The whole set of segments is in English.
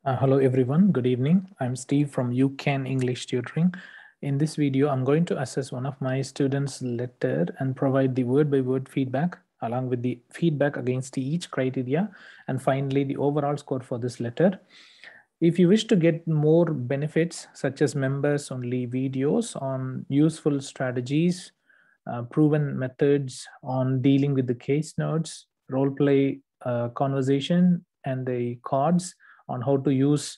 Hello everyone, good evening. I'm Steve from UCAN English Tutoring. In this video, I'm going to assess one of my students' letter and provide the word-by-word feedback along with the feedback against each criteria and finally the overall score for this letter. If you wish to get more benefits such as members-only videos on useful strategies, proven methods on dealing with the case notes, role play conversation, and the cards on how to use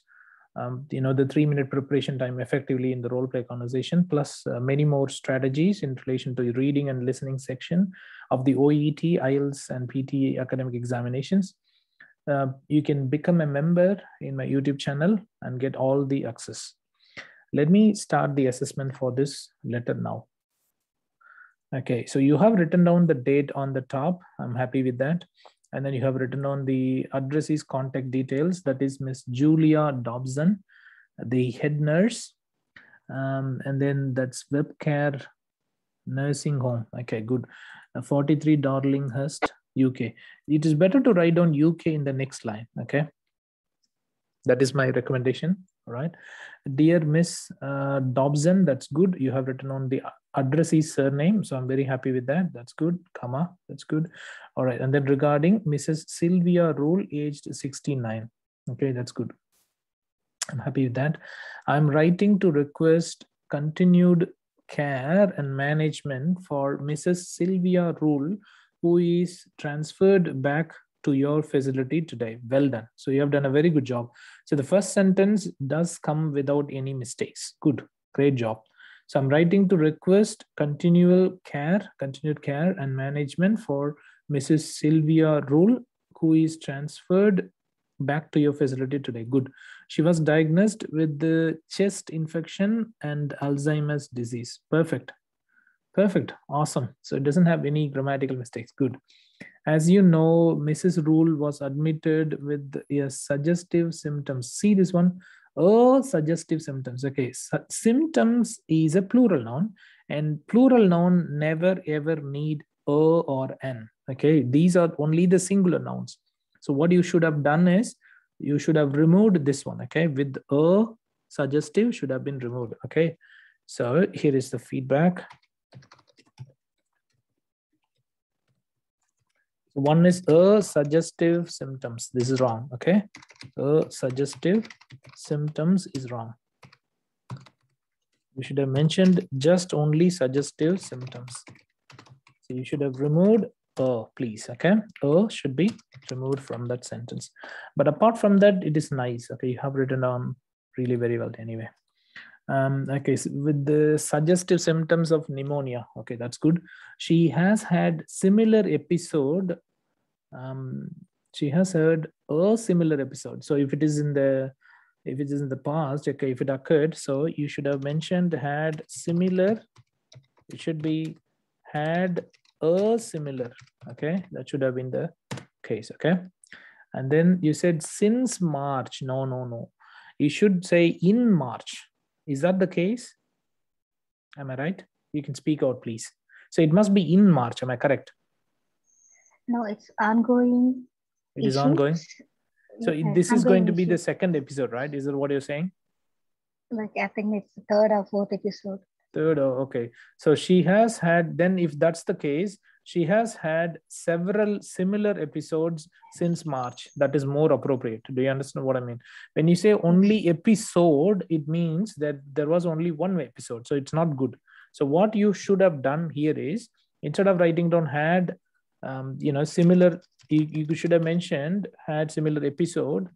the 3-minute preparation time effectively in the role play conversation, plus many more strategies in relation to reading and listening section of the OET, IELTS, and PT academic examinations. You can become a member in my YouTube channel and get all the access. Let me start the assessment for this letter now. Okay, so you have written down the date on the top. I'm happy with that. And then you have written down the addressee's contact details. That is Miss Julia Dobson, the head nurse. And then that's WebCare Nursing Home. Okay, good. 43 Darlinghurst, UK. It is better to write down UK in the next line. Okay, that is my recommendation. All right, dear Miss Dobson, that's good. You have written on the addressee's surname, so I'm very happy with that. That's good. Comma, that's good. All right, and then regarding Mrs. Silvia Rule, aged 69. Okay, that's good. I'm happy with that. I'm writing to request continued care and management for Mrs. Silvia Rule, who is transferred back to your facility today. Well done. So you have done a very good job. So the first sentence does come without any mistakes. Good, great job. So I'm writing to request continued care and management for Mrs. Silvia Rule, who is transferred back to your facility today. Good. She was diagnosed with the chest infection and Alzheimer's disease. Perfect. Perfect. Awesome. So it doesn't have any grammatical mistakes. Good. As you know, Mrs. Rule was admitted with a suggestive symptoms. See this one? Oh, suggestive symptoms. Okay. Symptoms is a plural noun, and plural noun never ever need a or an. Okay. These are only the singular nouns. So what you should have done is you should have removed this one. Okay. With a, suggestive should have been removed. Okay. So here is the feedback. One is a suggestive symptoms. This is wrong. Okay. A suggestive symptoms is wrong. You should have mentioned just only suggestive symptoms. So you should have removed please. Okay. Should be removed from that sentence. But apart from that, it is nice. Okay. You have written down really very well anyway. Okay, so with the suggestive symptoms of pneumonia. Okay, that's good. She has had similar episode. She has heard a similar episode. So if it is in the past, okay, if it occurred, so you should have mentioned had similar. It should be had a similar. Okay, that should have been the case. Okay, and then you said since March. No. You should say in March. Is that the case? Am I right? You can speak out, please. So it must be in March. Am I correct? No, it's ongoing. It is ongoing. So this is going to be the second episode, right? Is that what you're saying? Like I think it's the third or fourth episode. Third, okay. So she has had, then if that's the case, she has had several similar episodes since March. That is more appropriate. Do you understand what I mean? When you say only episode, it means that there was only one episode. So it's not good. So what you should have done here is, instead of writing down had, similar, you should have mentioned had similar episode.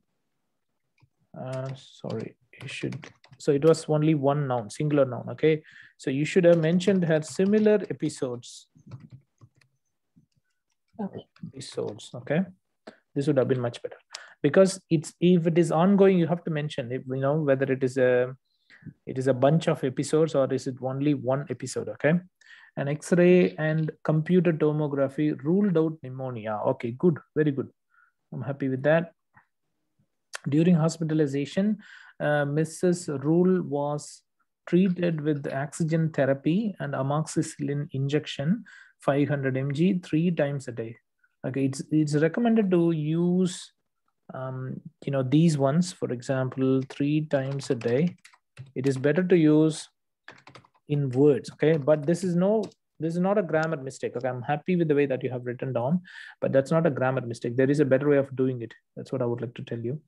Sorry, you should. So it was only one noun, singular noun. Okay. So you should have mentioned had similar episodes. Okay. Episodes. Okay. This would have been much better, because if it is ongoing, you have to mention it, whether it is a bunch of episodes or is it only one episode. Okay. And X-ray and computer tomography ruled out pneumonia. Okay, good. Very good. I'm happy with that. During hospitalization, Mrs. Rule was treated with oxygen therapy and amoxicillin injection, 500 mg, 3 times a day. Okay, it's recommended to use these ones, for example, 3 times a day, it is better to use in words, okay? But this is not a grammar mistake. Okay, I'm happy with the way that you have written down, but that's not a grammar mistake. There is a better way of doing it. That's what I would like to tell you.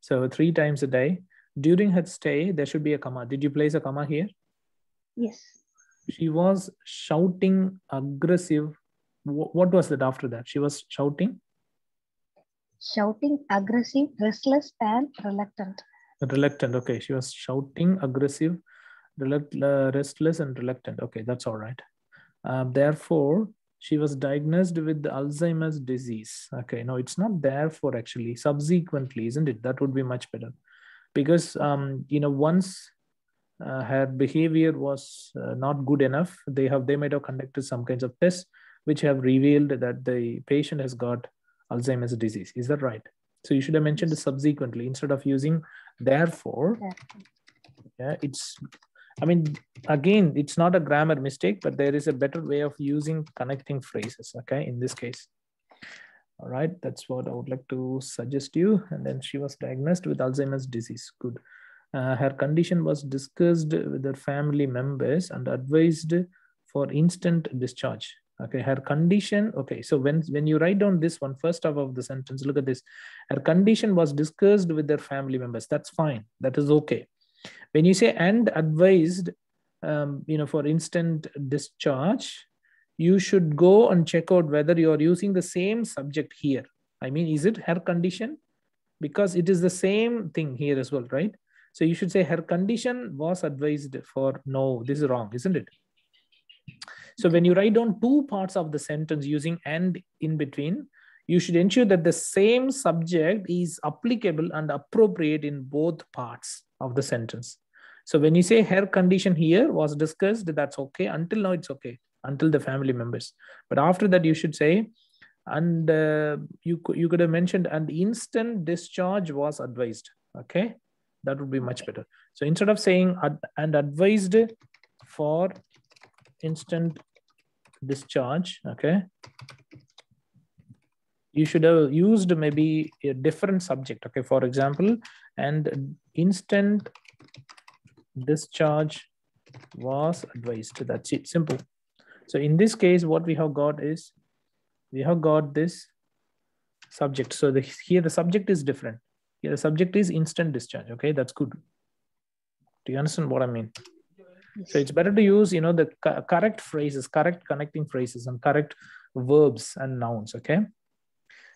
So 3 times a day. During her stay, there should be a comma. Did you place a comma here? Yes. She was shouting aggressive. What was that after that? She was shouting? Shouting, aggressive, restless, and reluctant. Reluctant. Okay, she was shouting, aggressive, restless, and reluctant. Okay, that's all right. Therefore, she was diagnosed with Alzheimer's disease. Okay, no, it's not therefore actually. Subsequently, isn't it? That would be much better, because once her behavior was not good enough, they might have conducted some kinds of tests which have revealed that the patient has got Alzheimer's disease. Is that right? So you should have mentioned it subsequently instead of using therefore. Yeah, again, it's not a grammar mistake, but there is a better way of using connecting phrases, okay, in this case. All right, that's what I would like to suggest you. And then she was diagnosed with Alzheimer's disease. Good. Her condition was discussed with her family members and advised for instant discharge. Okay, her condition. Okay, so when you write down this one, first half of the sentence, look at this. Her condition was discussed with their family members. That's fine. That is okay. When you say and advised, for instant discharge, you should go and check out whether you are using the same subject here. I mean, is it her condition? Because it is the same thing here as well, right? So you should say her condition was advised for. No, this is wrong, isn't it? So when you write down 2 parts of the sentence using and in between, you should ensure that the same subject is applicable and appropriate in both parts of the sentence. So when you say her condition here was discussed, that's okay. Until now, it's okay. Until the family members. But after that, you should say, and you could have mentioned, and instant discharge was advised. Okay, that would be much better. So instead of saying and advised for instant discharge, okay, you should have used maybe a different subject. Okay, for example, and instant discharge was advised. That's it, simple. So in this case, what we have got is, we have got this subject. So here the subject is different. Here the subject is instant discharge. Okay, that's good. Do you understand what I mean? Yes. So it's better to use, the correct phrases, correct connecting phrases, and correct verbs and nouns. Okay.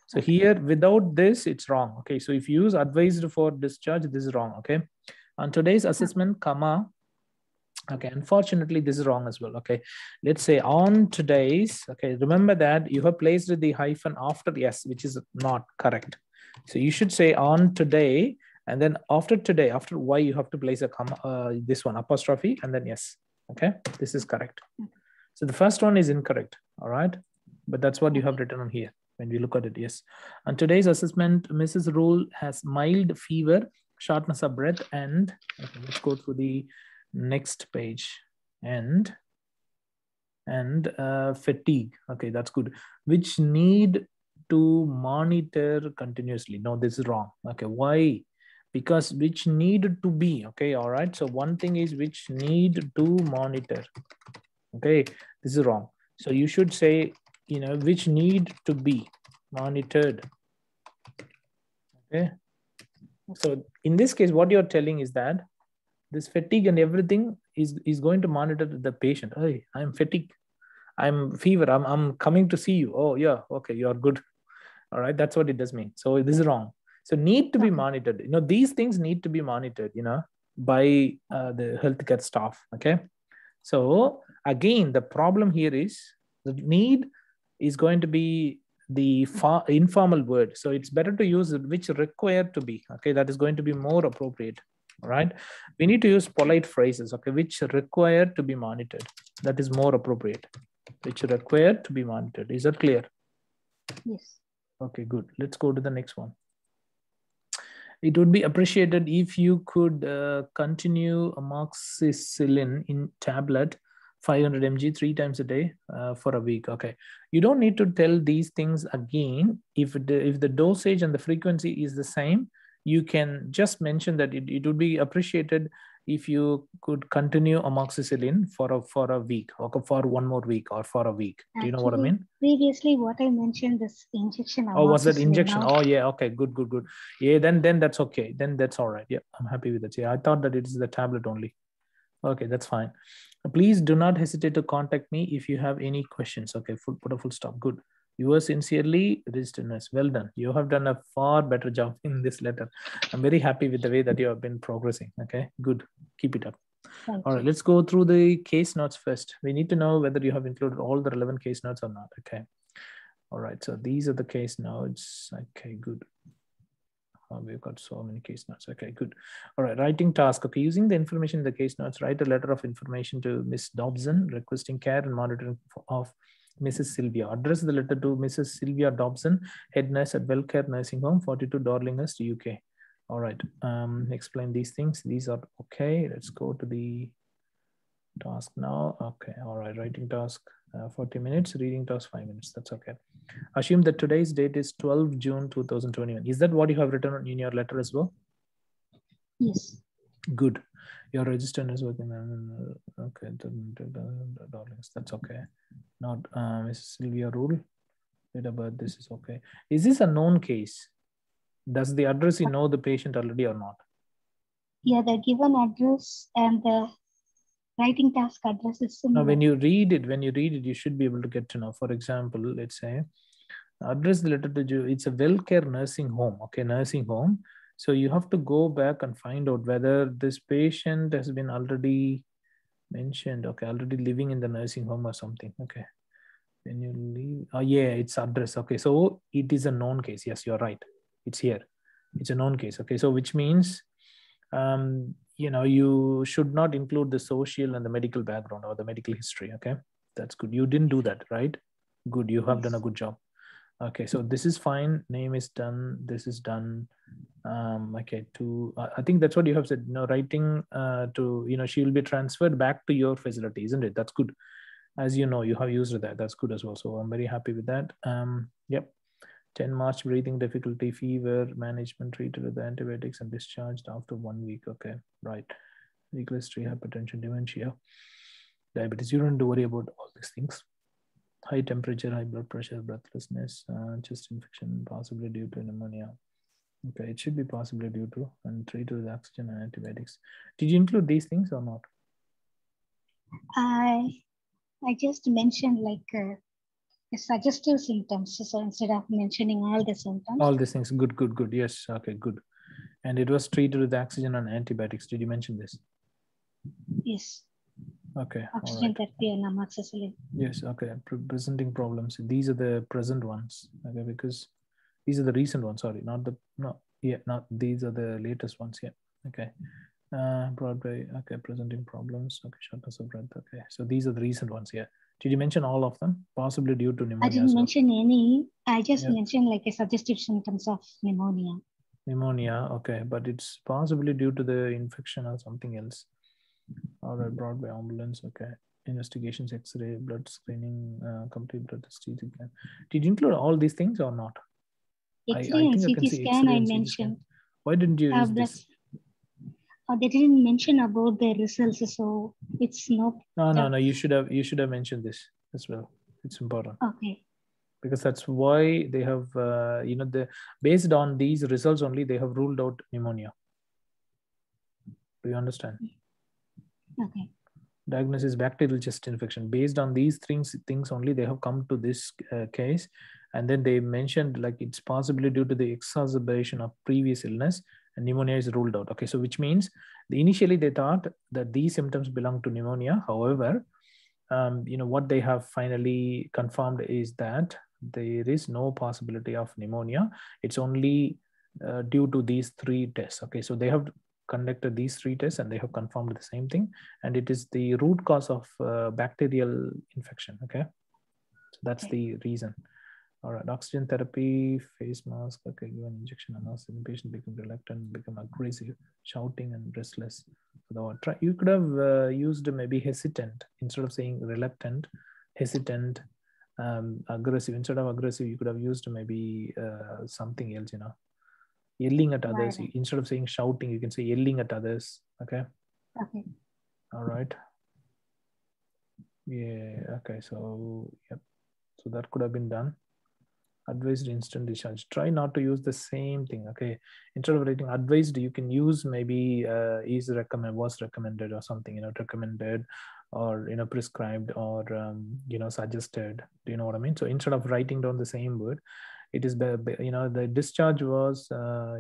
So here, without this, it's wrong. Okay. So if you use advised for discharge, this is wrong. Okay. On today's assessment, comma. Okay, unfortunately, this is wrong as well. Okay, let's say on today's. Okay, remember that you have placed the hyphen after yes, which is not correct. So you should say on today, and then after today, after y, you have to place a comma, this one apostrophe, and then yes. Okay, this is correct. So the first one is incorrect. All right, but that's what you have written on here when we look at it. Yes, on today's assessment, Mrs. Rule has mild fever, shortness of breath, and okay, let's go through the next page, and fatigue. Okay, that's good. Which need to monitor continuously. No, this is wrong. Okay, why? Because which need to be. Okay, all right. So one thing is which need to monitor. Okay, this is wrong. So you should say, which need to be monitored. Okay. So in this case, what you're telling is that this fatigue and everything is going to monitor the patient. Hey, I'm fatigued. I'm fever. I'm coming to see you. Oh yeah, okay, you're good. All right, that's what it does mean. So this is wrong. So need to be monitored. These things need to be monitored. By the healthcare staff. Okay. So again, the problem here is the need is going to be the informal word. So it's better to use which required to be. Okay, that is going to be more appropriate. All right, we need to use polite phrases. Okay, which required to be monitored. That is more appropriate. Which required to be monitored. Is that clear? Yes. Okay, good. Let's go to the next one. It would be appreciated if you could continue amoxicillin in tablet 500 mg 3 times a day for a week. Okay, you don't need to tell these things again. If the dosage and the frequency is the same, you can just mention that it would be appreciated if you could continue amoxicillin for a week, or for one more week, or for a week. Do you know what I Actually, mean? previously what I mentioned this injection Oh, was that amoxicillin injection? now. Oh, yeah. Okay, good, good, good. Yeah, then that's okay. Then that's all right. Yeah, I'm happy with that. Yeah, I thought that it is the tablet only. Okay, that's fine. Please do not hesitate to contact me if you have any questions. Okay, put a full stop. Good. Yours sincerely, registered nurse. Well done. You have done a far better job in this letter. I'm very happy with the way that you have been progressing. Okay, good. Keep it up. Thank All right, you. let's go through the case notes first. We need to know whether you have included all the relevant case notes or not. Okay. All right, so these are the case notes. Okay, good. We've got so many case notes. Okay, good. All right, writing task. Okay, using the information in the case notes, write a letter of information to Miss Dobson requesting care and monitoring of Mrs. Sylvia. Address the letter to Mrs. Sylvia Dobson, head nurse at Wellcare Nursing Home, 42 Darlinghurst, UK. All right, explain these things. These are okay. Let's go to the task now. Okay, all right, writing task 40 minutes, reading task 5 minutes. That's okay. Assume that today's date is 12 June 2021. Is that what you have written in your letter as well? Yes. Good. Your register is working. Okay, that's okay. Not Mrs. Silvia Rule. Date of birth, this is okay. Is this a known case? Does the address you know the patient already or not? Yeah, the given address and the writing task address is similar. Now, when you read it, you should be able to get to know. For example, let's say, address the letter to you. It's a Wellcare Nursing Home. Okay, nursing home. So you have to go back and find out whether this patient has been already mentioned. Okay, already living in the nursing home or something. Okay, when you leave, oh yeah, it's address. Okay, so it is a known case. Yes, you're right. It's here. It's a known case. Okay, so which means you should not include the social and the medical background or the medical history. Okay, that's good. You didn't do that, right? Good. You have done a good job. Okay, so this is fine. Name is done. This is done. Okay, I think that's what you have said. Writing to, she will be transferred back to your facility, isn't it? That's good. As you know, you have used that. That's good as well. So I'm very happy with that. Yep. 10 March, breathing difficulty, fever, management treated with the antibiotics and discharged after 1 week. Okay, right. Legal history, hypertension, dementia, diabetes. You don't have to worry about all these things. High temperature, high blood pressure, breathlessness, chest infection, possibly due to pneumonia. Okay, it should be possibly due to, and treated with oxygen and antibiotics. Did you include these things or not? I just mentioned like suggestive symptoms. So instead of mentioning all the symptoms. All these things. Good, good, good. Yes. Okay, good. And it was treated with oxygen and antibiotics. Did you mention this? Yes. Okay. Oxygen therapy and amoxicillin. Yes. Okay. Presenting problems. These are the present ones. Okay, because these are the recent ones. Sorry, not these are the latest ones. Yeah. Okay. Broadway. Okay. Presenting problems. Okay. Shortness of breath. Okay. So these are the recent ones. Yeah. Did you mention all of them? Possibly due to pneumonia. I didn't mention any. I just mentioned like a suggestive symptoms of pneumonia. Pneumonia. Okay, but it's possibly due to the infection or something else. All right. Broadway ambulance. Okay. Investigations, X-ray, blood screening, complete blood test. Did you include all these things or not? X-ray and CT scan I mentioned. Why didn't you use this? They didn't mention about the results, so it's not. No. You should have mentioned this as well. It's important. Okay. Because that's why they have, based on these results only, they have ruled out pneumonia. Do you understand? Okay. Diagnosis bacterial chest infection. Based on these things only, they have come to this case, and then they mentioned like it's possibly due to the exacerbation of previous illness, and pneumonia is ruled out. Okay, so which means initially they thought that these symptoms belong to pneumonia. However, what they have finally confirmed is that there is no possibility of pneumonia. It's only due to these 3 tests. Okay, so they have conducted these 3 tests and they have confirmed the same thing, and it is the root cause of bacterial infection. Okay, so that's the reason. All right, oxygen therapy, face mask. Okay, given injection and the patient become reluctant, become aggressive, shouting and restless. You could have used maybe hesitant instead of saying reluctant, hesitant, aggressive. Instead of aggressive, you could have used maybe something else, yelling at others. Right. Instead of saying shouting, you can say yelling at others. Okay. Okay. All right. Yeah. Okay. So, yep. So that could have been done. Advised instant discharge. Try not to use the same thing. Okay. Instead of writing advised, you can use maybe is recommended, was recommended, or something, recommended, or prescribed, or suggested. Do you know what I mean? So instead of writing down the same word, it is the discharge was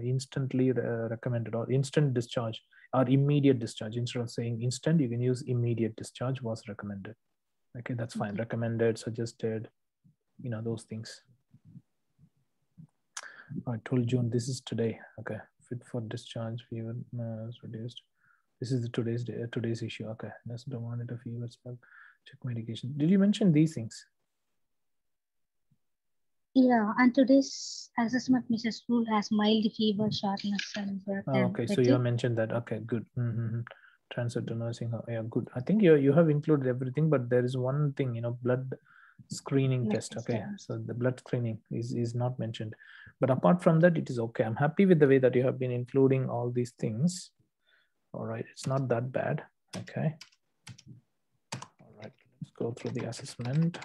instantly recommended, or instant discharge, or immediate discharge. Instead of saying instant, you can use immediate discharge was recommended. Okay, that's fine. Recommended, suggested, those things. I told June this is today. Okay, fit for discharge, fever reduced. This is the today's issue. Okay, let's monitor fever spell, check medication. Did you mention these things? Yeah, and today's assessment, Mrs. Rule has mild fever, shortness, and breath. Okay, so you have mentioned that. Okay, good. Transfer to nursing home. Yeah, good. I think you have included everything, but there is one thing, blood screening test. Okay, so the blood screening is not mentioned, but apart from that, it is okay. I'm happy with the way that you have been including all these things. All right, it's not that bad. Okay. All right, let's go through the assessment.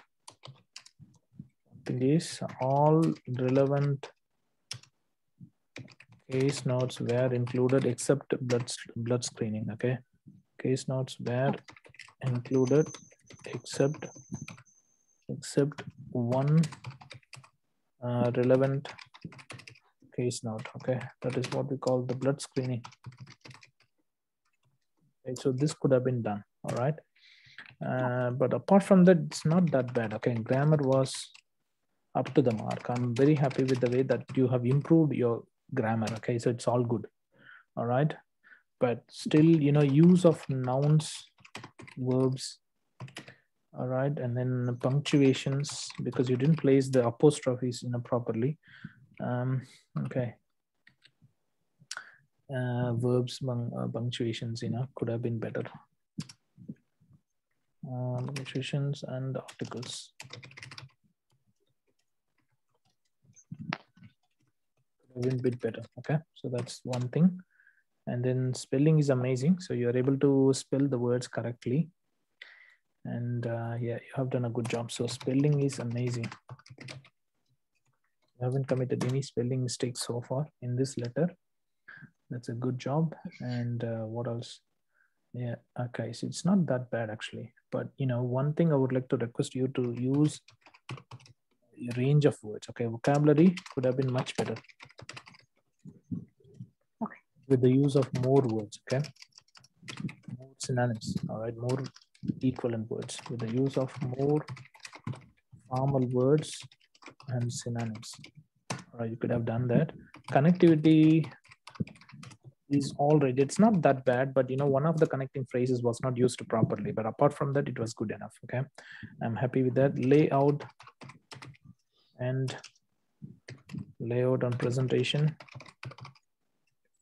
These all relevant case notes were included except blood screening. Okay, case notes were included except one relevant case note. Okay, that is what we call the blood screening. Okay, so this could have been done. All right, but apart from that, it's not that bad. Okay, grammar was up to the mark. I'm very happy with the way that you have improved your grammar. Okay, so it's all good. All right, but still, use of nouns, verbs. All right, and then punctuations, because you didn't place the apostrophes properly. Okay, verbs, punctuations, could have been better. Punctuations and articles could have been a bit better. Okay, so that's one thing. And then spelling is amazing. So you're able to spell the words correctly. And yeah, you have done a good job. So spelling is amazing. You haven't committed any spelling mistakes so far in this letter. That's a good job. And what else? Yeah, okay, so it's not that bad actually. But one thing I would like to request you to use a range of words. Okay, vocabulary could have been much better. Okay. With the use of more words. Okay, more synonyms. All right, more equivalent words with the use of more formal words and synonyms. All right, you could have done that. Connectivity is all right. It's not that bad, but one of the connecting phrases was not used properly. But apart from that, it was good enough. Okay, I'm happy with that. Layout and layout on presentation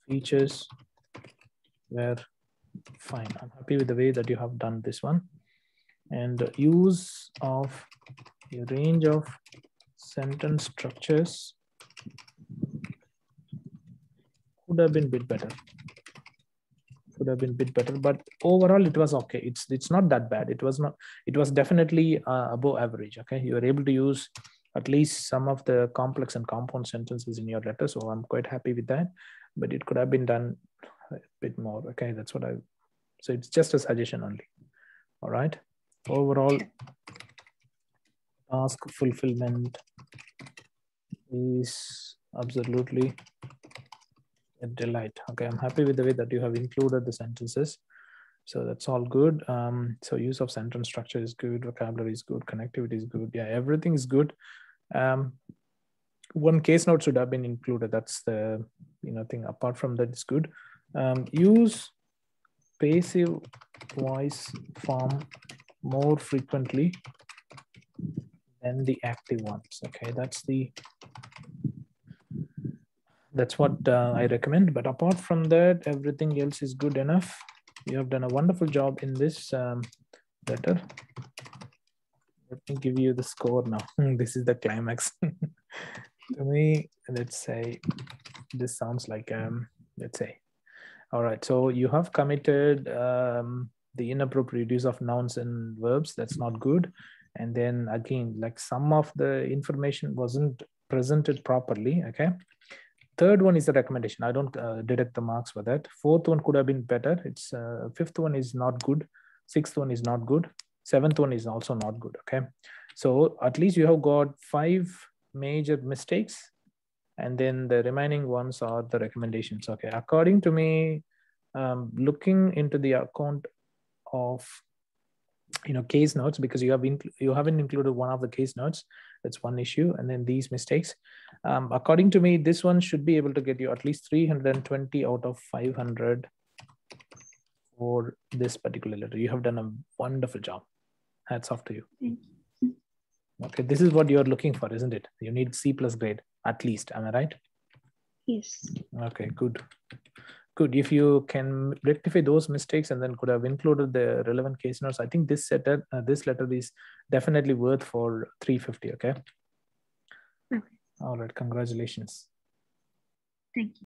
features were fine. I'm happy with the way that you have done this one. And use of a range of sentence structures could have been a bit better. Could have been a bit better, but overall it was okay. It's not that bad. It was definitely above average. Okay, you were able to use at least some of the complex and compound sentences in your letter, so I'm quite happy with that. But it could have been done a bit more. Okay, that's what so it's just a suggestion only. All right, overall task fulfillment is absolutely a delight. Okay, I'm happy with the way that you have included the sentences. So that's all good. So use of sentence structure is good, vocabulary is good, connectivity is good. Yeah, everything is good. One case note should have been included. That's the thing. Apart from that, it's good. Use passive voice form more frequently than the active ones. Okay, that's what I recommend. But apart from that, everything else is good enough. You have done a wonderful job in this letter. Let me give you the score now. This is the climax. To me, let's say this sounds like let's say, all right, so you have committed the inappropriate use of nouns and verbs. That's not good. And then again, like some of the information wasn't presented properly. Okay. Third one is the recommendation. I don't deduct the marks for that. Fourth one could have been better. It's fifth one is not good. Sixth one is not good. Seventh one is also not good. Okay. So at least you have got 5 major mistakes, and then the remaining ones are the recommendations. Okay. According to me, looking into the account of case notes, because you haven't included one of the case notes. That's one issue. And then these mistakes, according to me, this one should be able to get you at least 320 out of 500 for this particular letter. You have done a wonderful job. Hats off to you. Thank you. Okay, this is what you're looking for, isn't it? You need C+ grade at least. Am I right? Yes. Okay, good. Good. If you can rectify those mistakes and then could have included the relevant case notes, I think this letter is definitely worth for 350. Okay. Okay. All right. Congratulations. Thank you.